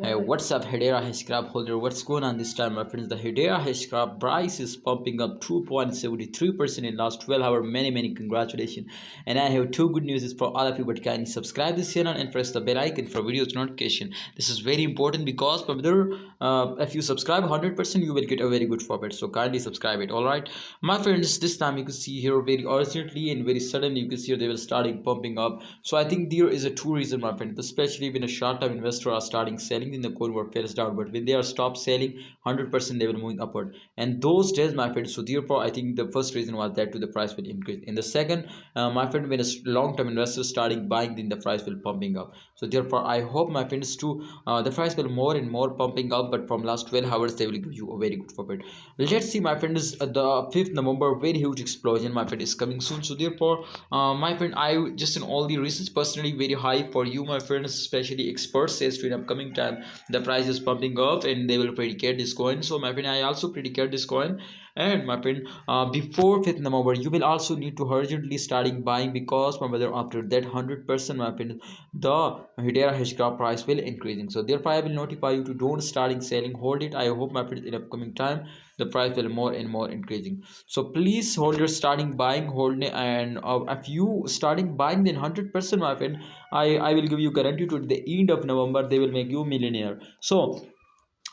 Hey, what's up, Hedera Hashgraph holder? What's going on this time, my friends? The Hedera Hashgraph price is pumping up 2.73% in last 12 hours. Many congratulations. And I have two good news for all of you. But kindly subscribe this channel and press the bell icon for videos notification. This is very important because if you subscribe 100%, you will get a very good profit. So kindly subscribe it. All right, my friends. This time you can see here very urgently and very suddenly you can see they will starting pumping up. So I think there is a two reason, my friend. Especially when a short-term investor are starting selling, in the coin were fails down, but when they are stop selling 100% they will moving upward, and those days, my friend. So therefore I think the first reason was that to the price will increase. In the second, my friend, when a long-term investor starting buying, then the price will pumping up. So therefore I hope, my friends, to the price will more and more pumping up, but from last 12 hours they will give you a very good profit. Let's see, my friends. The 5th November, very huge explosion, my friend, is coming soon. So therefore, my friend, I just in all the reasons personally very high for you, my friends, especially experts says to in upcoming time the price is pumping up and they will predicate this coin. So my friend, I also predicate this coin. And my friend, before 5th November you will also need to urgently starting buying, because my brother, after that 100%, my friend, the Hedera Hashgraph price will increasing. So therefore I will notify you to don't starting selling, hold it. I hope, my friend, in upcoming time the price will more and more increasing. So please hold your starting buying, hold it. And if you starting buying, then 100%, my friend, I will give you guarantee to the end of November they will make you millionaire. So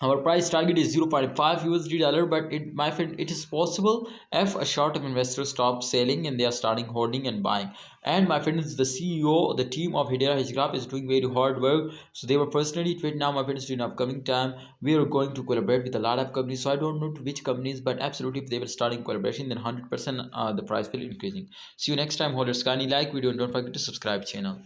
our price target is 0.5 USD dollar, but it, my friend, it is possible if a short-term investor stops selling and they are starting holding and buying. And my friends, the CEO, the team of Hedera Hashgraph is doing very hard work. So they were personally tweet now, my friends, in upcoming time we are going to collaborate with a lot of companies. So I don't know to which companies, but absolutely if they will starting collaboration, then 100% the price will increasing. See you next time, holders. Kindly like video and don't forget to subscribe channel.